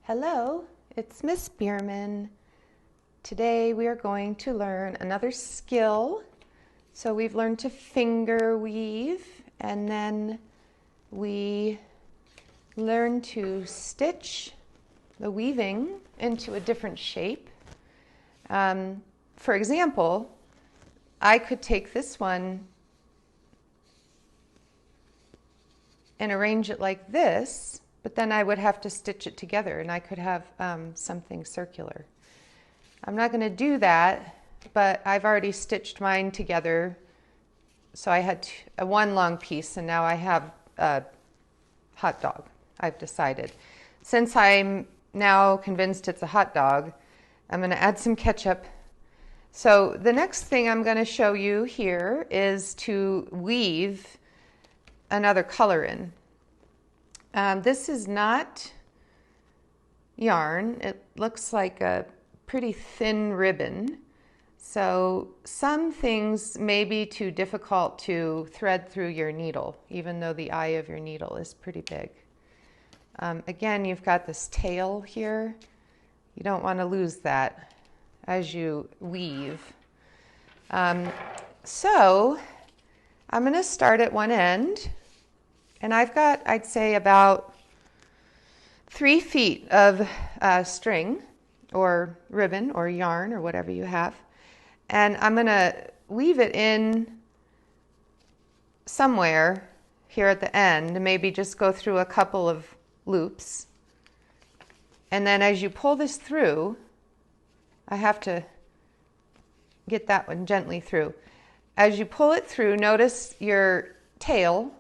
Hello, it's Miss Bierman. Today we are going to learn another skill. So we've learned to finger weave, and then we learn to stitch the weaving into a different shape. For example, I could take this one and arrange it like this, but then I would have to stitch it together and I could have something circular. I'm not going to do that, but I've already stitched mine together. So I had one long piece and now I have a hot dog, I've decided. Since I'm now convinced it's a hot dog, I'm going to add some ketchup. So the next thing I'm going to show you here is to weave another color in. This is not yarn. It looks like a pretty thin ribbon. So some things may be too difficult to thread through your needle, even though the eye of your needle is pretty big. Again, you've got this tail here. You don't want to lose that as you weave. So I'm going to start at one end. And I've got, I'd say, about 3 feet of string or ribbon or yarn or whatever you have. And I'm going to weave it in somewhere here at the end, and maybe just go through a couple of loops. And then as you pull this through, I have to get that one gently through. As you pull it through, notice your tail.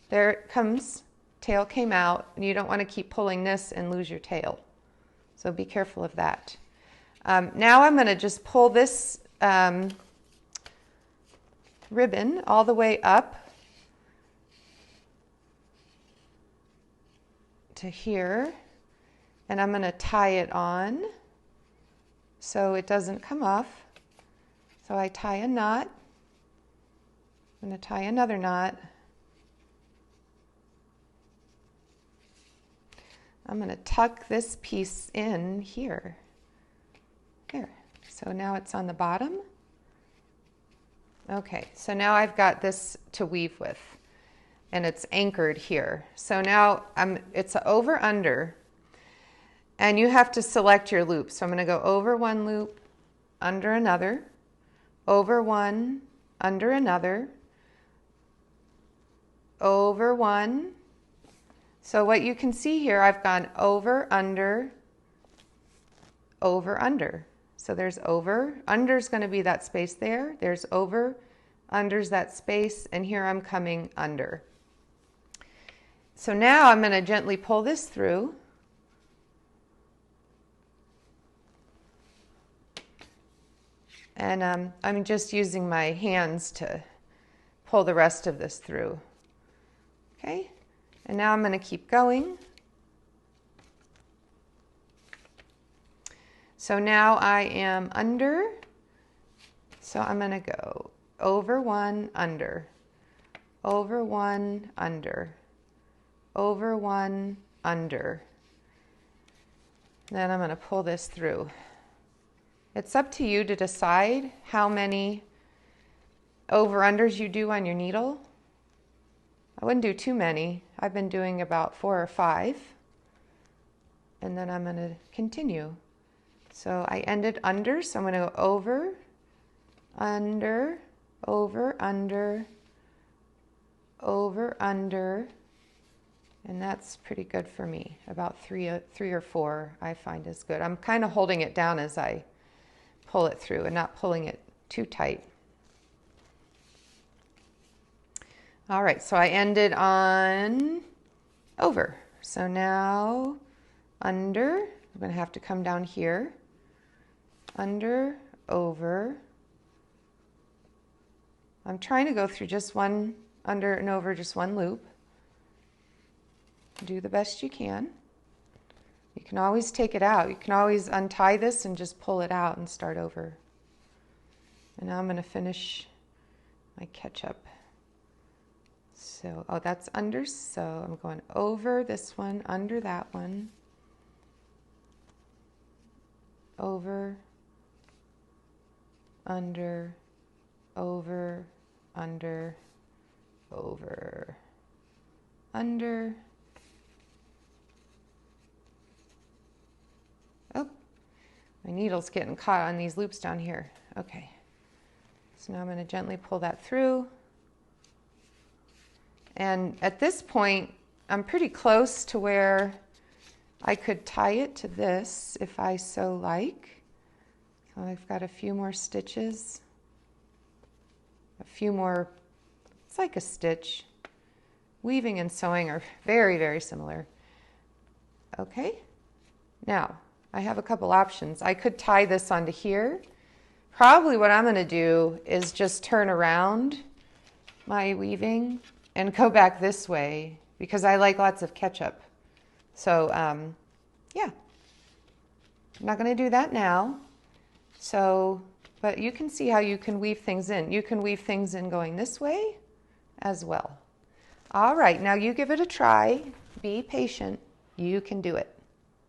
There it comes, tail came out, and you don't want to keep pulling this and lose your tail. So be careful of that. Now I'm going to just pull this ribbon all the way up to here, and I'm going to tie it on so it doesn't come off. So I tie a knot. I'm going to tie another knot. I'm going to tuck this piece in here. There. So now it's on the bottom. Okay, so now I've got this to weave with, and it's anchored here. So now it's over under, and you have to select your loop. So I'm going to go over one loop, under another, over one, under another, over one. So what you can see here, I've gone over, under, over, under. So there's over, under's going to be that space there. There's over, under's that space, and here I'm coming under. So now I'm going to gently pull this through. And I'm just using my hands to pull the rest of this through. Okay? And now I'm going to keep going. So now I am under. So I'm going to go over one, under, over one, under, over one, under. Then I'm going to pull this through. It's up to you to decide how many over-unders you do on your needle. I wouldn't do too many. I've been doing about 4 or 5. And then I'm going to continue. So I ended under, so I'm going to go over, under, over, under, over, under. And that's pretty good for me. About 3 or 4 I find is good. I'm kind of holding it down as I pull it through and not pulling it too tight. All right, so I ended on over. So now under, I'm going to have to come down here. Under, over. I'm trying to go through just one, under and over, just one loop. Do the best you can. You can always take it out. You can always untie this and just pull it out and start over. And now I'm going to finish my ketchup. So, oh, that's under, so I'm going over this one, under that one, over, under, over, under, over, under. Oh, my needle's getting caught on these loops down here. Okay, so now I'm going to gently pull that through. And at this point, I'm pretty close to where I could tie it to this if I so like. So I've got a few more stitches, a few more, it's like a stitch. Weaving and sewing are very, very similar. Okay, now I have a couple options. I could tie this onto here. Probably what I'm going to do is just turn around my weaving and go back this way because I like lots of catch-up. So yeah, I'm not going to do that now. So, but you can see how you can weave things in. You can weave things in going this way as well. All right, now you give it a try. Be patient. You can do it.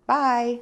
Bye.